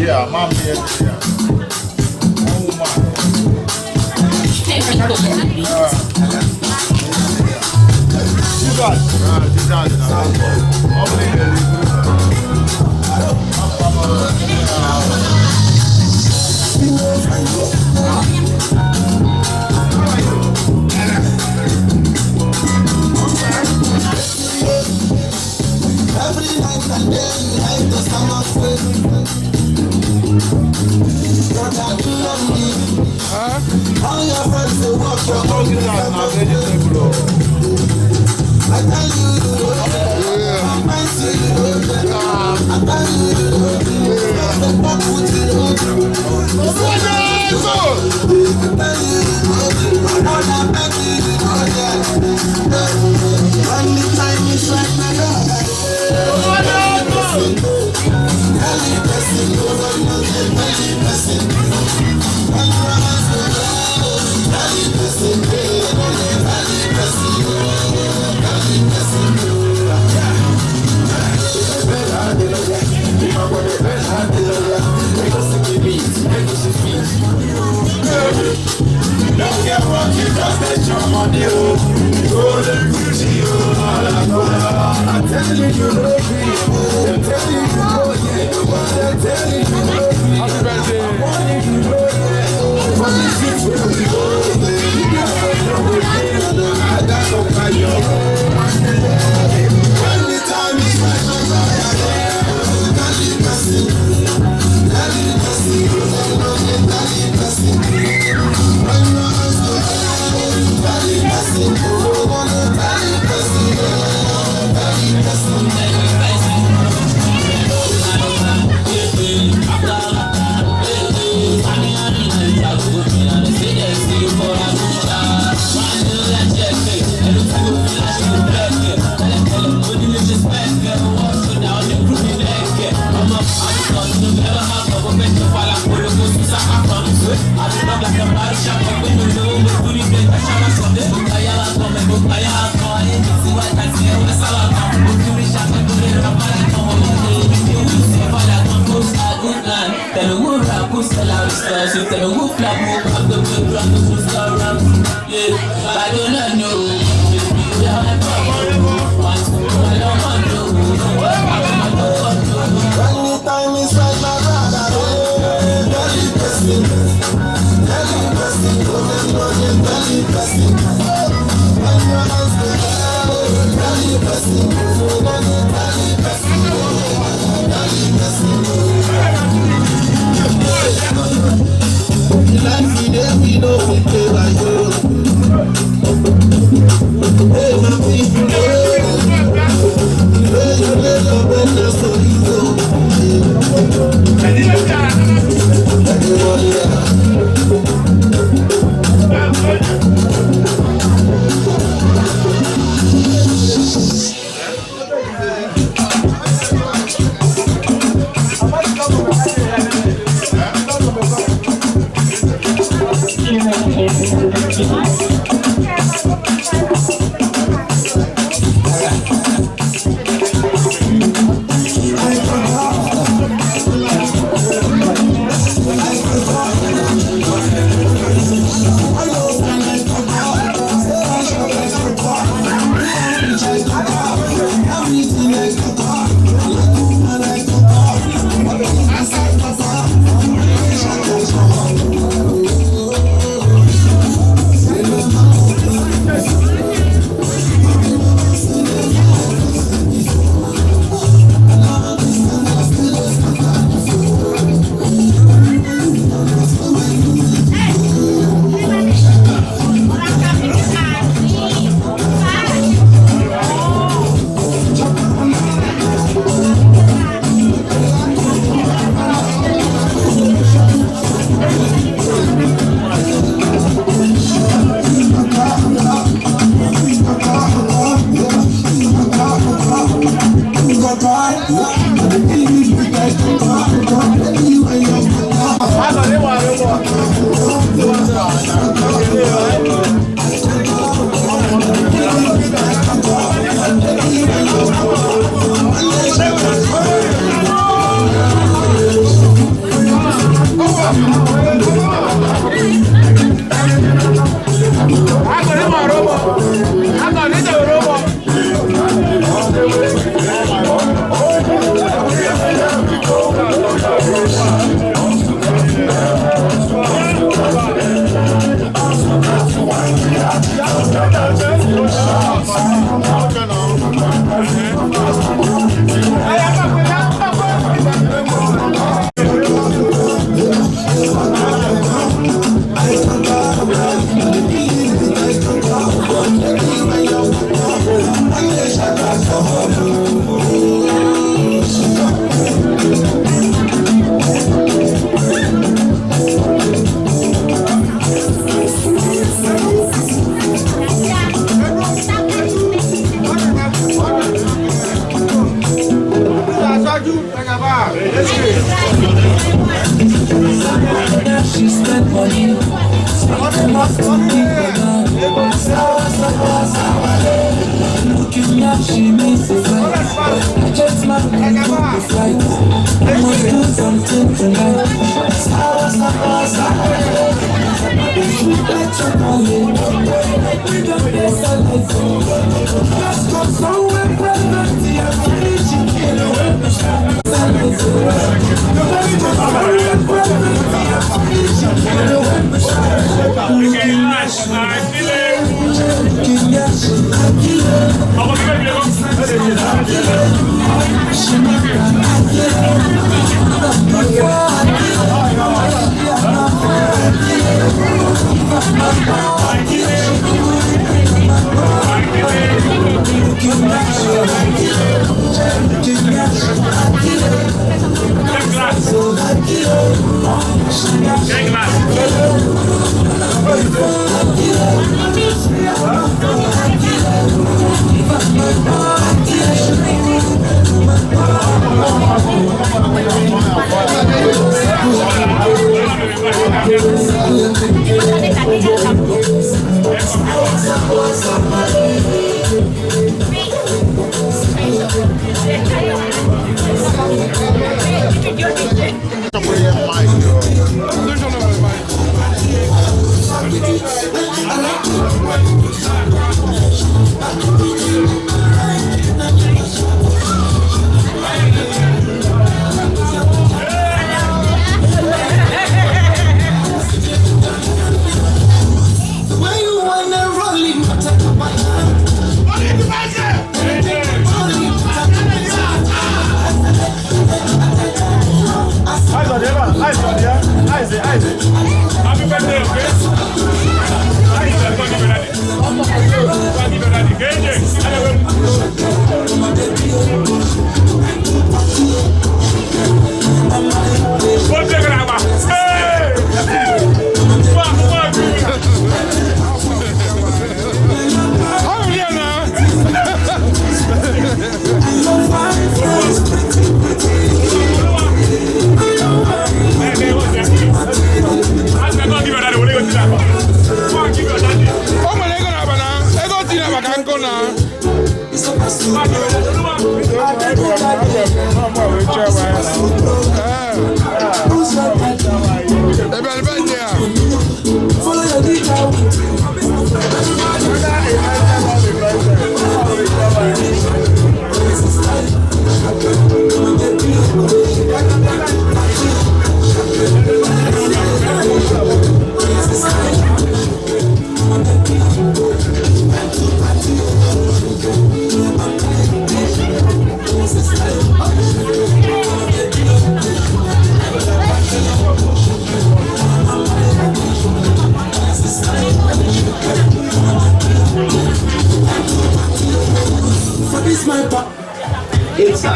Yeah, mom here. Every night and day, like the summer spring. What I do love me. All your friends they walk your own. I tell you, I'm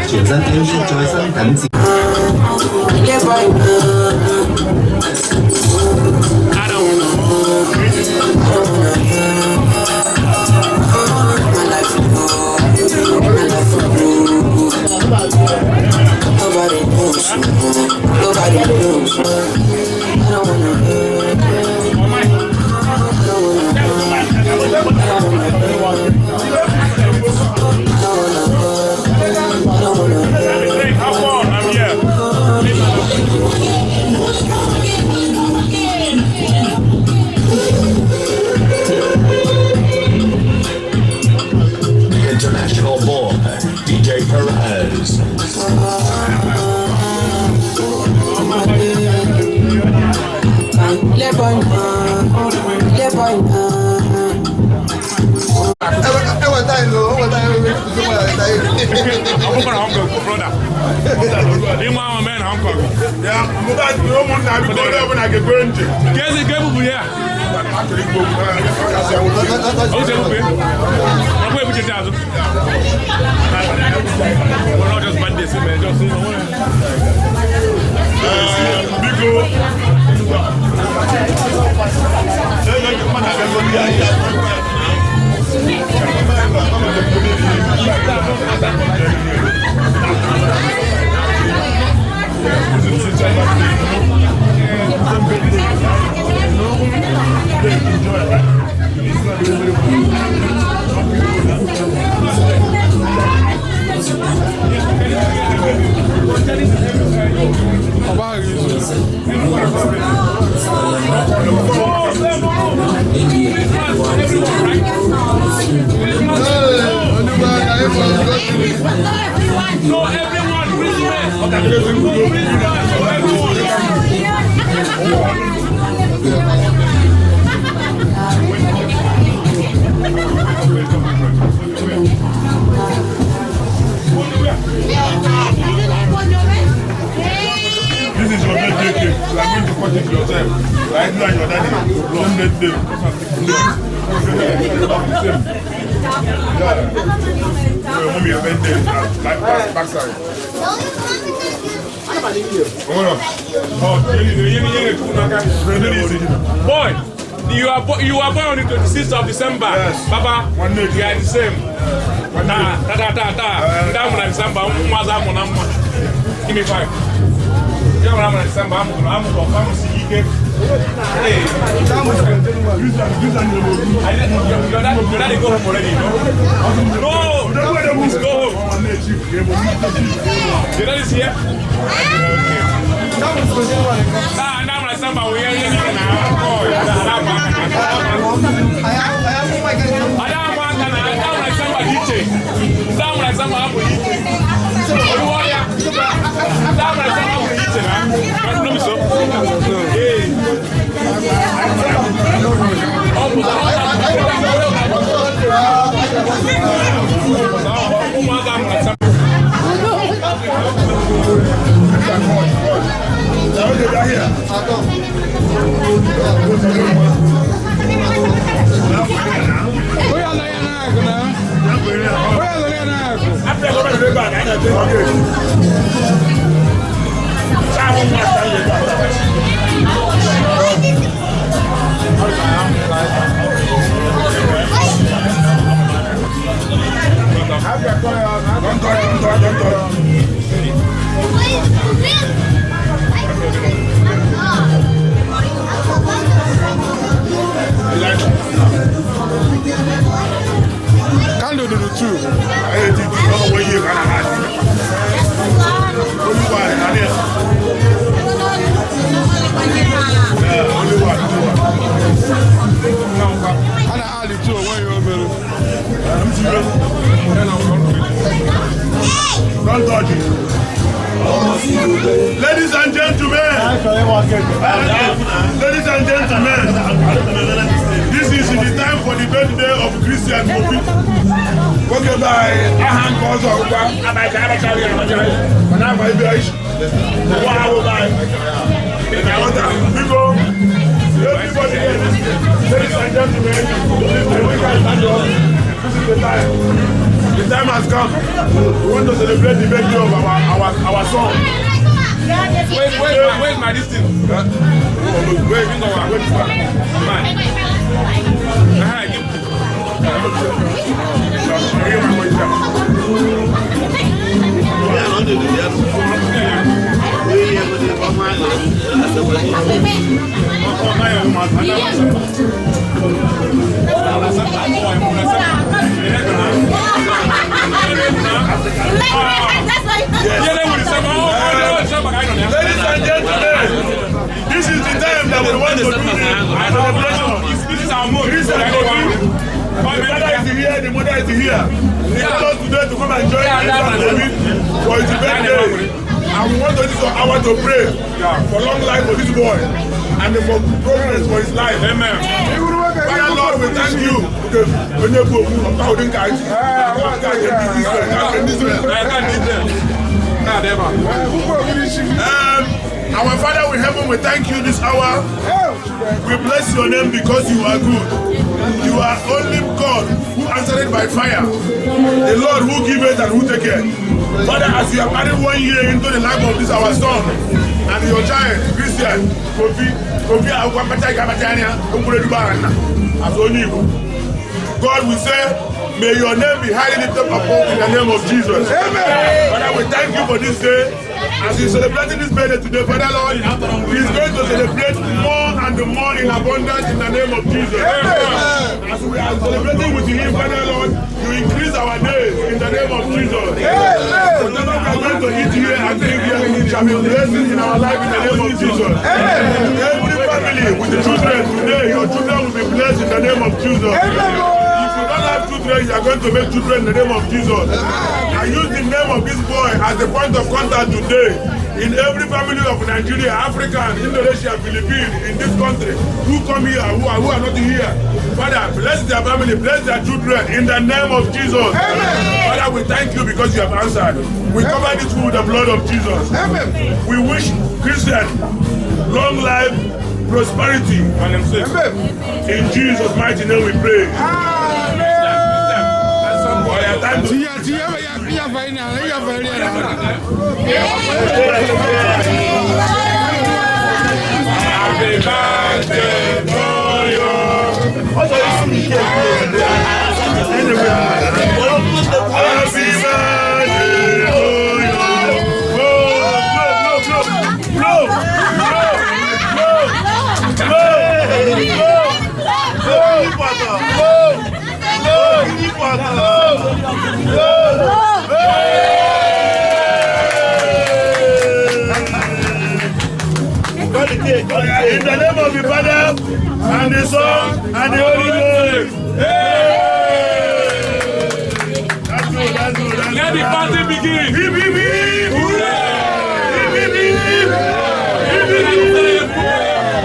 全身 MC 再生緊節。International boy, DJ Perez. No, everyone, respect. This is your birthday cake. You are going to cut it yourself. Like you and your daddy. Don't let them. Yeah. Your mommy is birthday. Like backside. Boy, you are born on the 26th of December. Yes. Papa, One day. we are the same. December. Give me 5. December. I'm Hey. Your daddy go home already, no? No! Please go home. Your daddy is here? Now December, we are here now. Don't touch it. Ladies and gentlemen, this is the time for the birthday of Christian Mobi. Okay, by Ahan Kozo, everybody here, ladies and gentlemen, this is the time. The time has come. We want to celebrate the birthday of our son. Where's my distance? Wait. Ladies and gentlemen, this is the time that we want to do the celebration. This is our mode. The father is here, the mother is here. They called us today to come and join Christian for his birthday. And we want to use our hour to pray for long life for this boy and for progress for his life. Amen. Father Lord, we thank you. When you go, our Father in heaven, we thank you this hour. We bless your name because you are good. You are only God who answered it by fire. The Lord who giveth and who taketh. Father, as you have added 1 year into the life of this our son and your child, Christian, God will say, may your name be highly lifted up in the name of Jesus. Amen. Father, we thank you for this day. As he's celebrating this birthday today, Father Lord, he's going to celebrate more and more in abundance in the name of Jesus. As we are celebrating with Him, Father Lord, you increase our days in the name of Jesus. Whatever we are going to eat here and drink here shall be blessed in our life in the name of Jesus. Every family with the children today, your children will be blessed in the name of Jesus. If you don't have children, you are going to make children in the name of Jesus. I use the name of this boy as the point of contact today. In every family of Nigeria, Africa, Indonesia, Philippines, in this country, who come here, who are not here. Father, bless their family, bless their children in the name of Jesus. Amen. Father, we thank you because you have answered. We cover this food with the blood of Jesus. Amen. We wish Christian long life, prosperity, and himself. In Jesus' mighty name we pray. Amen. Happy birthday to you. Happy in the name of the Father, and the Son, and the Holy Ghost. That's good. Let the party begin. Hip, hip, hip. Hip, hip, hip.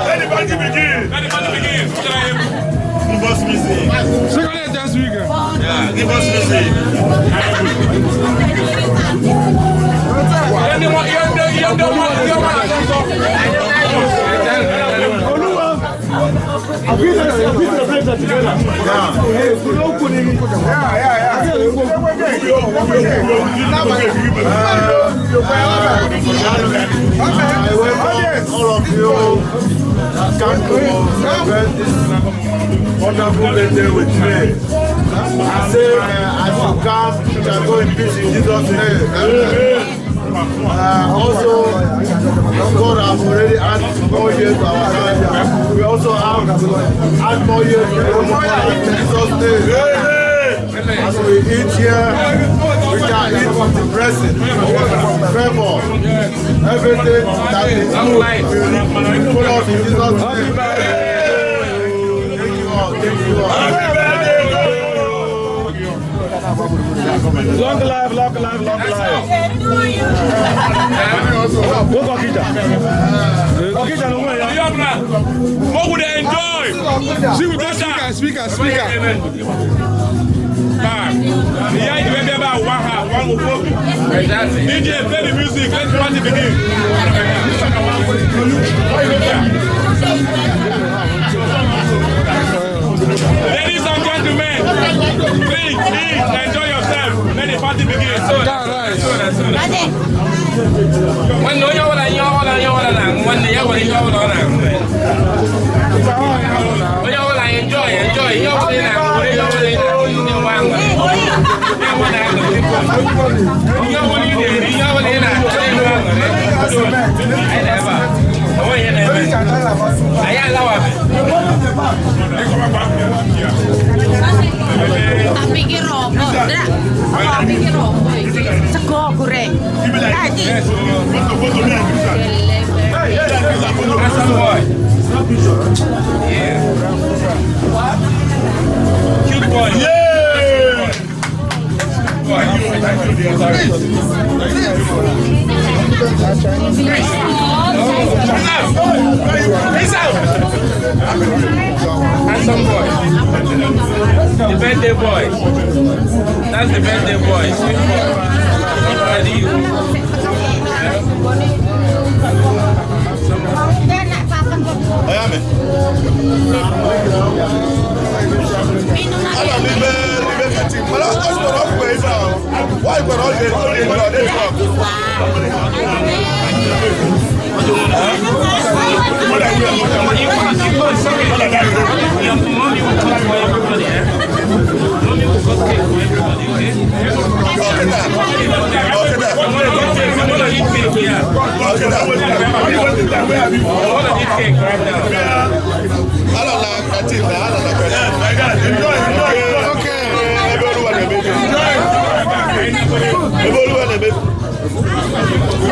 Let the party begin. Let the party begin. Give us music. Second just weekend. Yeah, give us music. All of you come to celebrate this wonderful birthday with me. I say, as you come, you can go in peace in Jesus' name. Also, God has already added more years to our life. We also have add more years to in Jesus' name. As we eat here, we can eat from the blessing, favor, everything that is good will follow us in Jesus' name. Thank you all. Thank you all. Long life, long life, long life. What would they enjoy? See, we got speaker. DJ, play the music. Let the party begin. Ladies and gentlemen, please enjoy yourself. Let the party begin. Cute boy. Yeah. Handsome boy. The birthday boy. That's the birthday boy.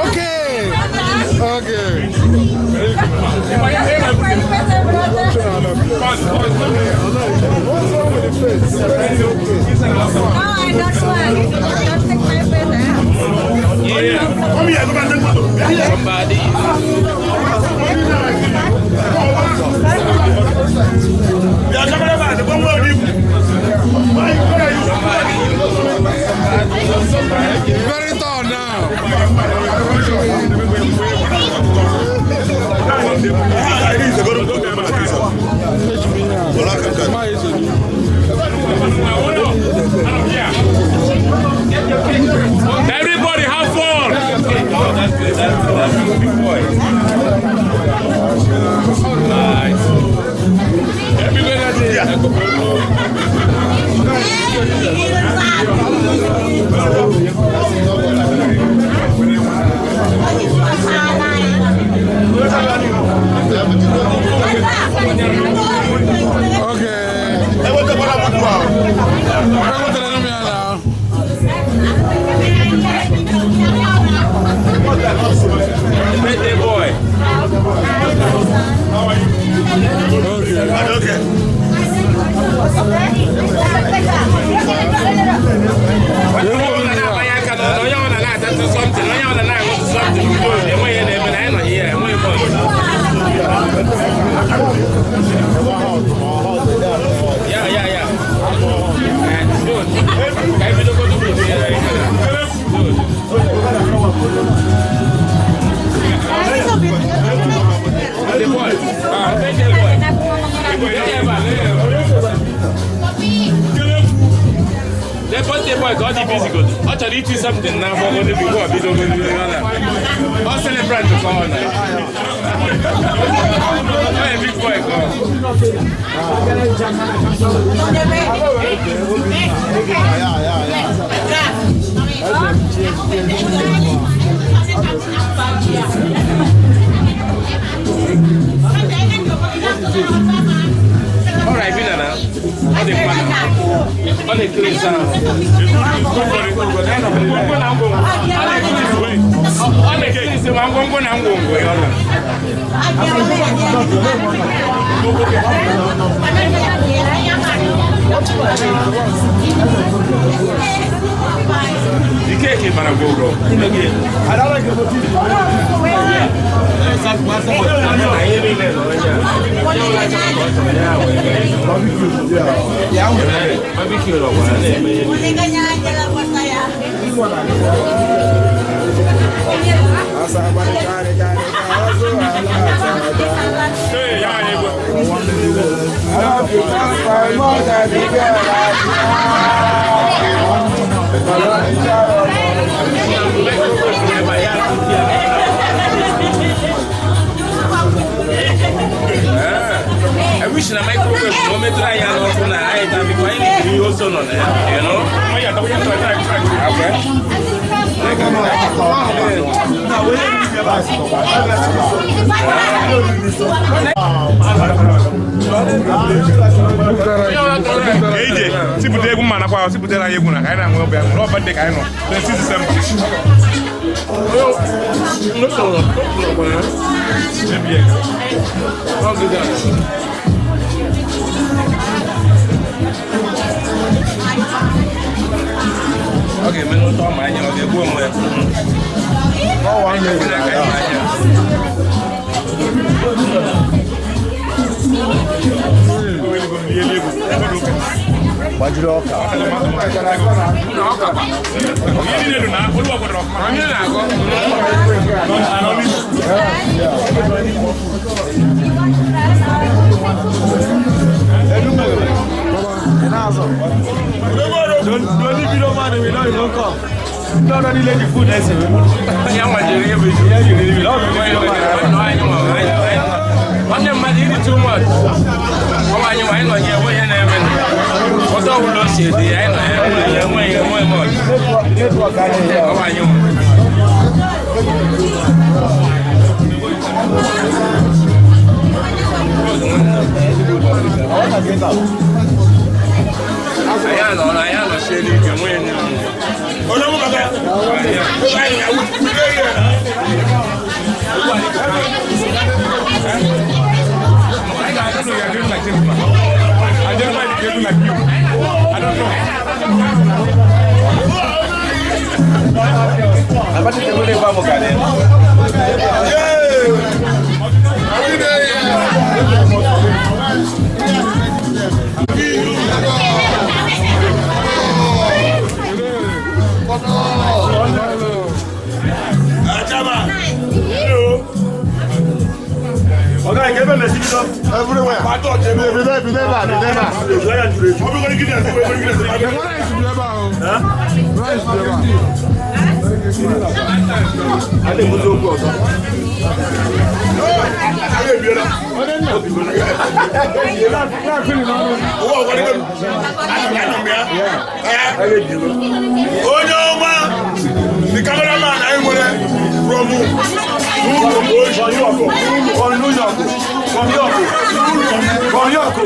Okay. Okay. What's wrong with the face? Come here, come and take photo. Somebody. Yeah, cameraman, the one where you. Very tall now. Everybody have fun. That's good. That's a big boy. Nice. Everybody that's it. Birthday boy. Okay. The birthday boy got the busy good. Actually, it is something now for going to be good. I'll celebrate the call now. Hey, big boy, go. All right, been now. All the fun. All the clean sound. All the clean sound. I'm going to the cake is going to go. I don't like the I wish I might go to the moment I am also now. I have been to you also on there, you know. AJ, si pute ku mana kwa, si pute na yegu na kaina ngo be ngo ba de kaino. 6 December. No solo. Okay, me no to ma nya o de go mo e. Oh, wa nya ni ka ma nya. Bajiro oka. Yini ne na, oluwa ko drop. Ani na go. Don't leave video man, we know you don't come. Don't only let the food nice. Ya ma jere ye be. Yeah, you really love the video man. One man did too much. Oh, I know here we and even. What all we lost here, I know way much. Network guy here. How are you? I want to get out. Everywhere. The cameraman from York.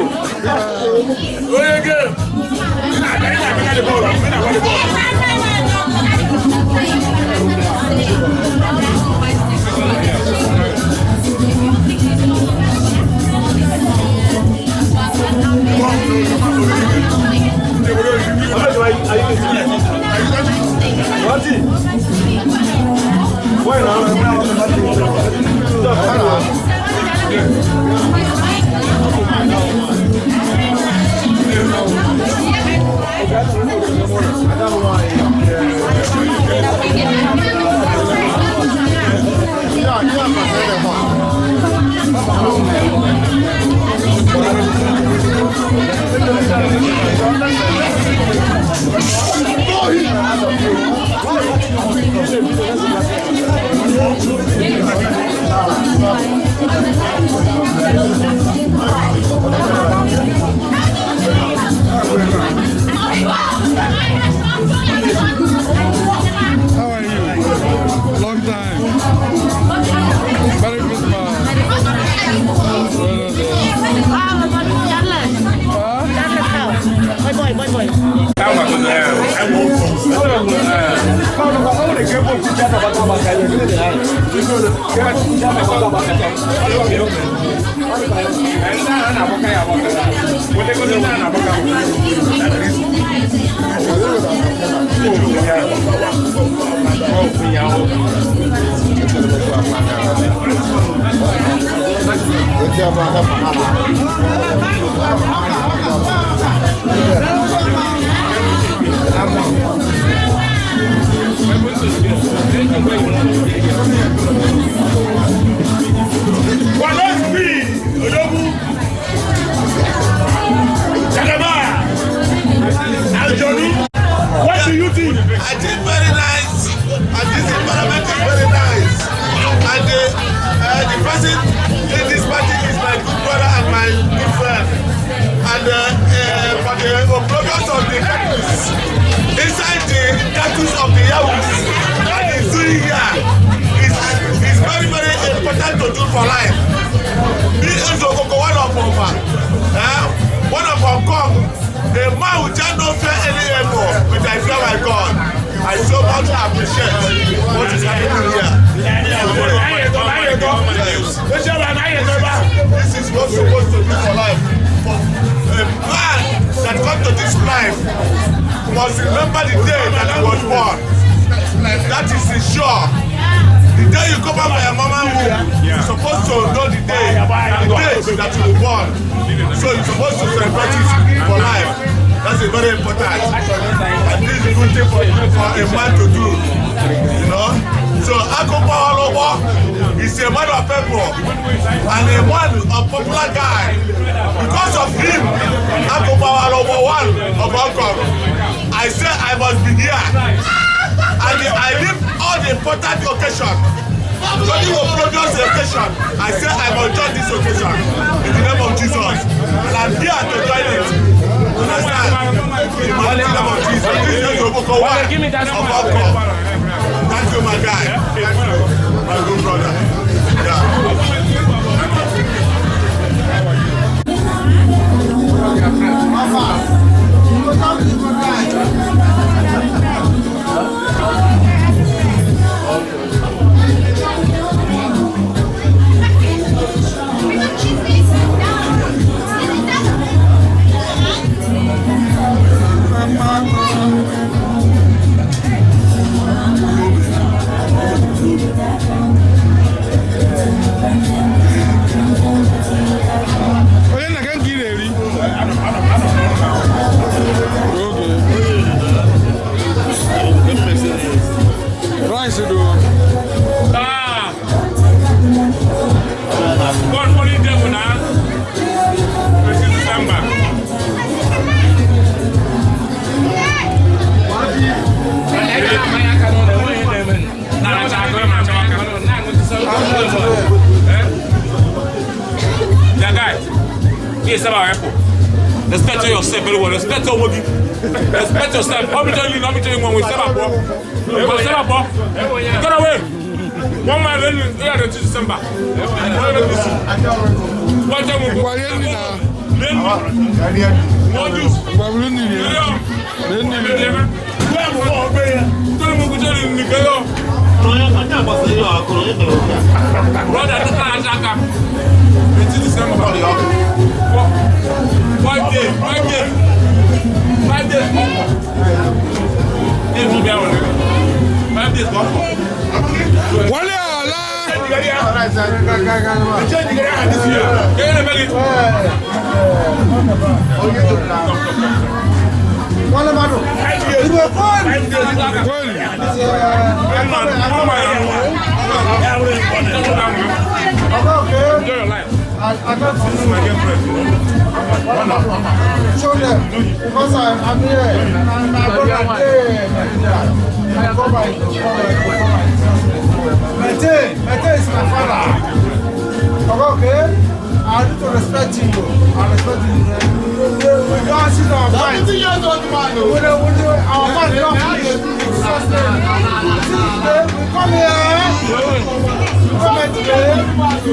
What do you think? I think very nice, and this environment is very nice. And the person in this party is my good brother and my good friend. And for the products of the cactus, inside the cactus of the Yahoo, that is doing here, is very, very important to do for life. Me and Zokoko, one of our come, a man who just don't fear any evil, but I fear my God. I so much appreciate what is happening here. This is what's supposed to be for life. A man that comes to this life must remember the day that he was born. That is sure. The day you come out by your mama womb, you're supposed to know the day that you were born. So you're supposed to celebrate it for life. That's a very important. And this is a good thing for a man to do. You know? So Akopa Olobo is a man of people and a man of popular guy. Because of him, Akopa Olobo, one of Hong I said I must be here. And I leave all the important occasions. Only will produce the occasion. I say I will join this occasion in the name of Jesus. And I'm here to join it. Understand? In the name of Jesus. This is the book of one of Uncle. Thank you, my guy. Thank you, my good brother. Yeah. Right. Yes, about Apple. Respect yourself, everyone. Respect your body. Respect yourself. I'm telling you, when we set up. Get away. 1 man in December. What time we go? I got to see my girlfriend. Show them because I'm here. Mete is my father. Okay? I need to respect you. I respect you. We don't sit our fight. Our fight don't finish. We come here. Come today to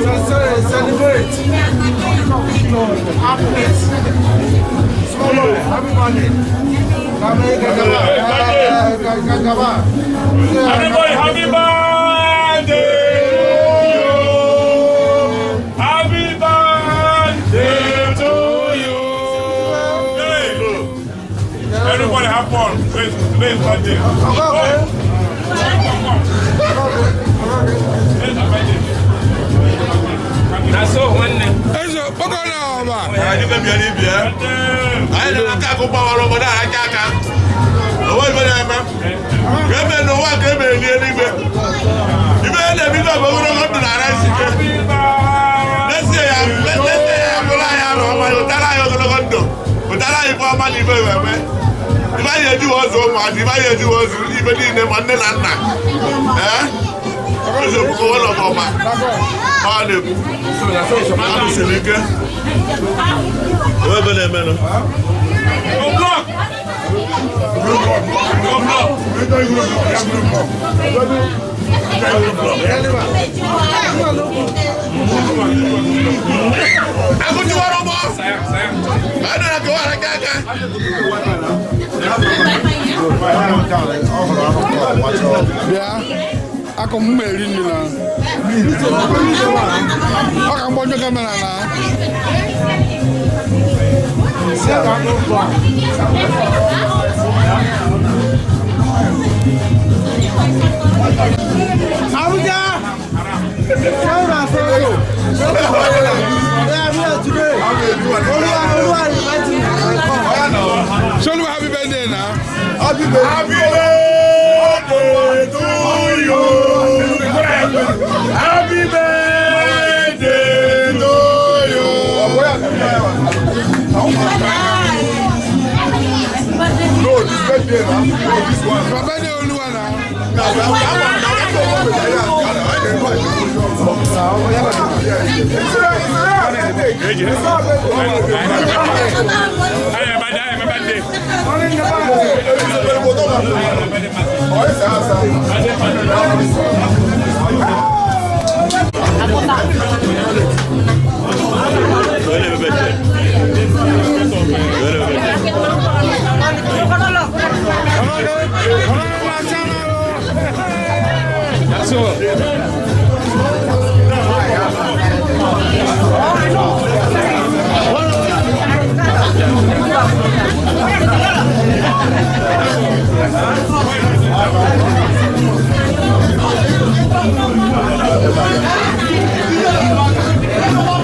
celebrate happiness. Small money, happy money. Everybody, happy birthday! Happy birthday to you! Hey, everybody have fun. Today's birthday. That's all one name. Eso, poco no, ba. I didn't be any beer. I didn't have to go over that. I can't. What is it, man? Give no one, give me anywhere. You may never be able to go to the rest. Let's say I'm going to go. But I have money very well. If I do also, if I do also, even in the Monday and night. So go on about my hard. So that's also my silicon. Where the men? Ako mmeri ni na. Aka mbonyo kamera na. Abuja! Why my fellow? Solu happy birthday na. Happy birthday. Happy birthday to you. Happy birthday to you. No, this birthday, man. No, this one. My birthday Oluwa na. Come on.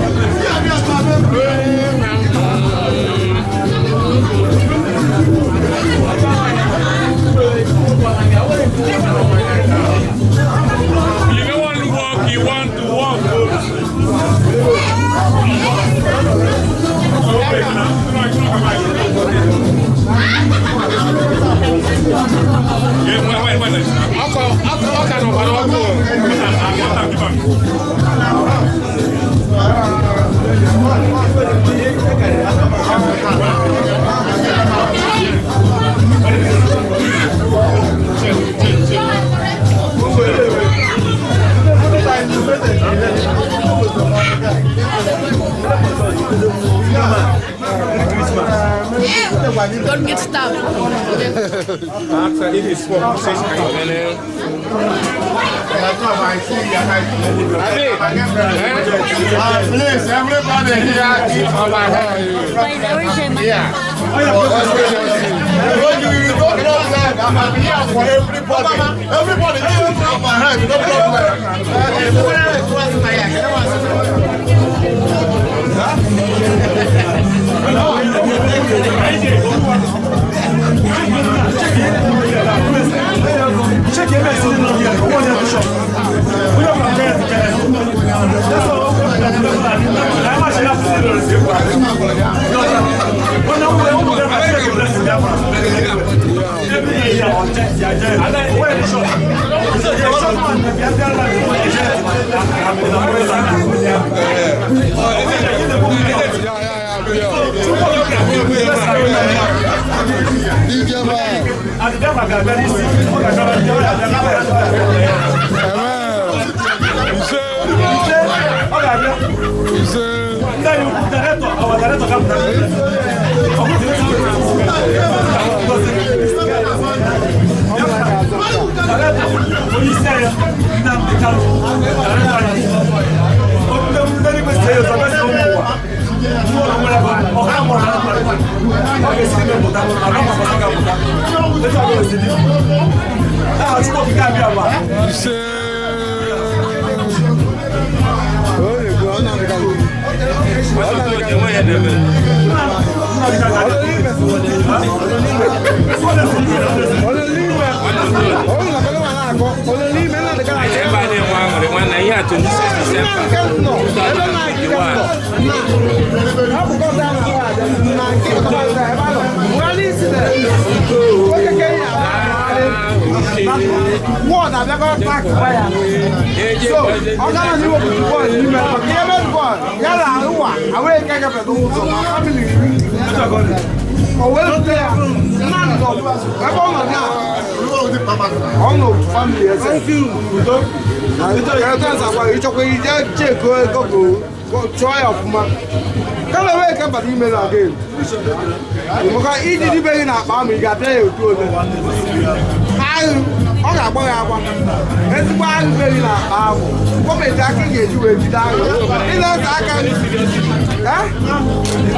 Don't get stabbed. It is for Please, everybody here eat over here. Yeah. You don't problem. I'm here for everybody. Everybody eat over here. You don't Check your message in here. One of the shop. We don't have to that's all. I'm actually have to do What? I'm not going to talk about it. So, I'm not going to do what you want. You remember what? I will get up at the whole family. Oh, well, there. None of us. I'm on now. Oh, no, family. Thank you. It's okay. Just go try off, man. Come away, come back email again. Because each debate in our family got there to do it. I got one. That's why I'm very now. What may I get you if you die?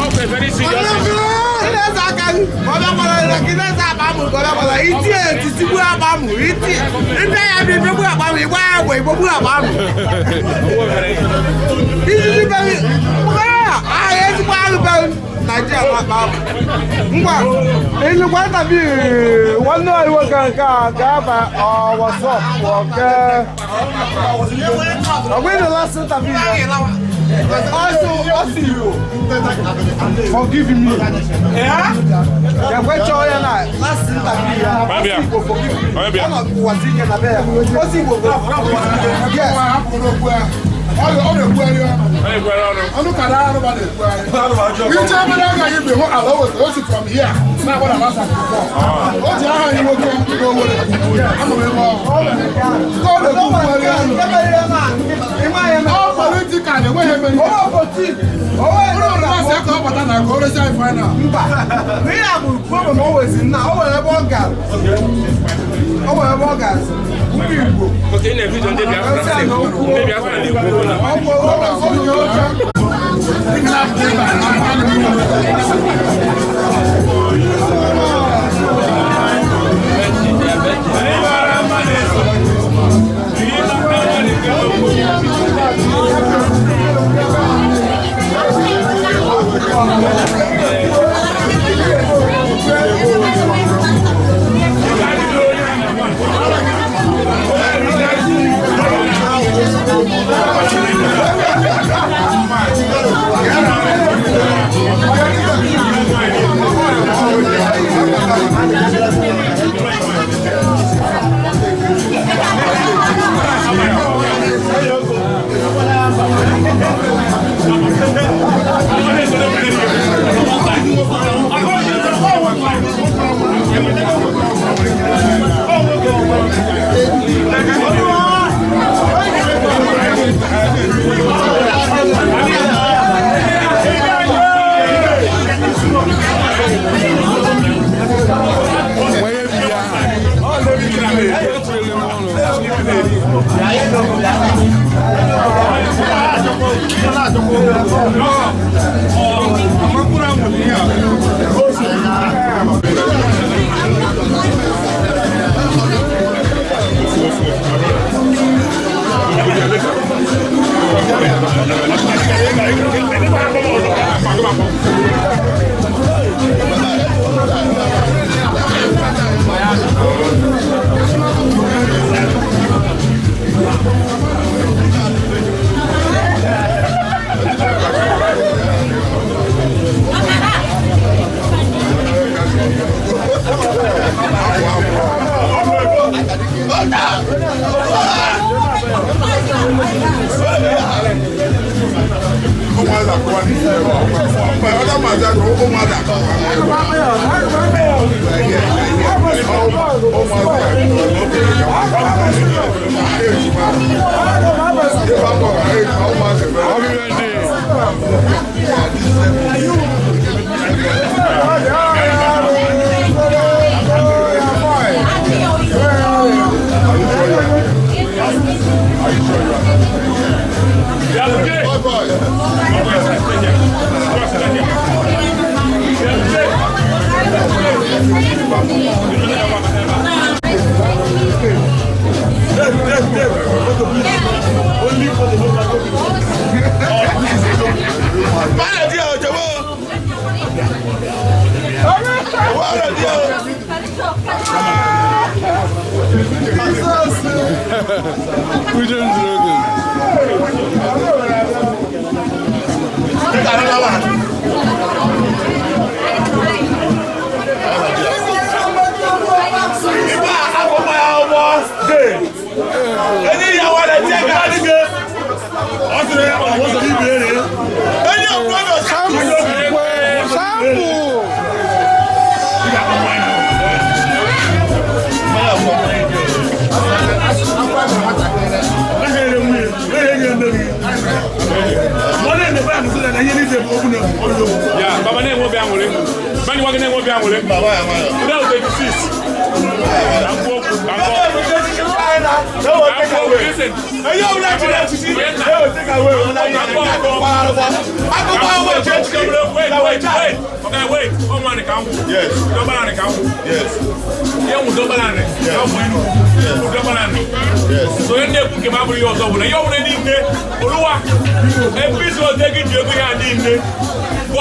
Okay, very serious. Forgiving me. Yeah? Yeah, wait till you're not. Last interview. Was he going to bear? Was he going to yes. I'm from here. Not what I'm asking for. What's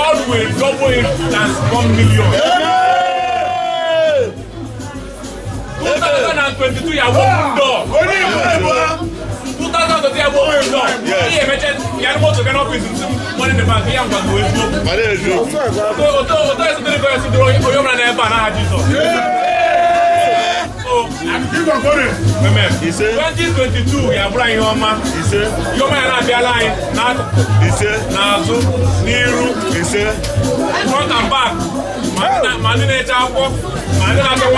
God will double it times 1 million. 2022, you have opened door. 2022, you have opened door. He mentioned you have to get up with money in the bank. He has to go with you. He said 2022, we are bringing Yoma. He said Yoma and I line. He said Nazu, Niru. He said front and back. Manina Chapo, Manina Chapo.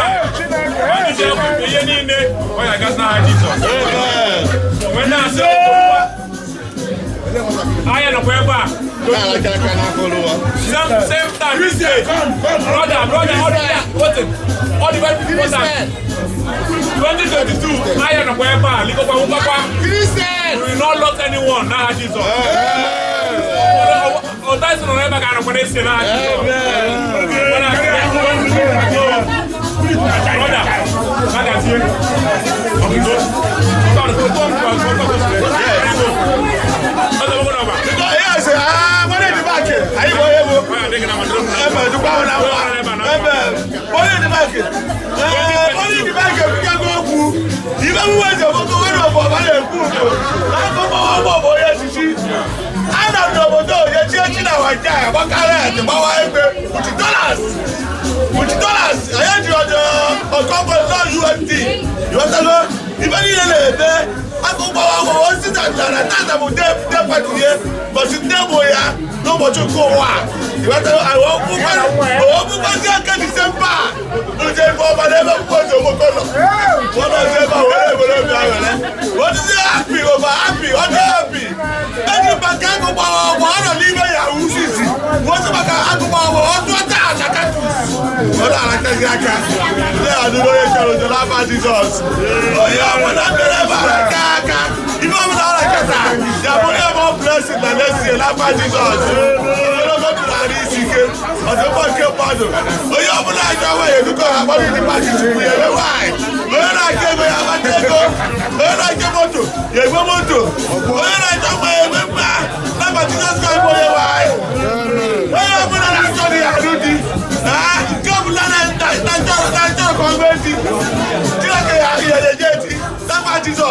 I got now Jesus. When I say I am a Weba. Same time, you say, brother, all the way people that 2022, I am a Weba, Christian. We will not lose anyone, now Jesus. Oh, that's not ever going to say now Jesus. Brother, that's here.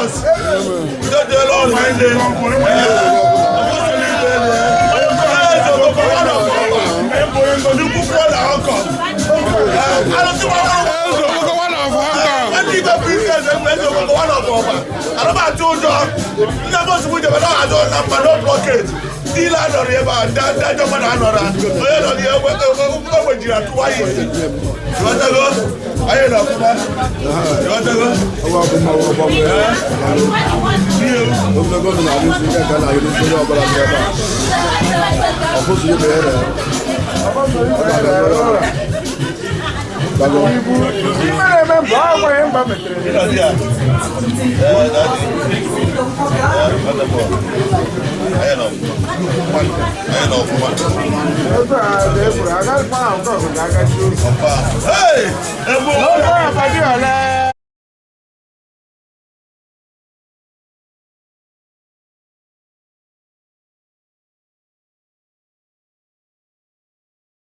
us. We don't do a lot of things. Hey!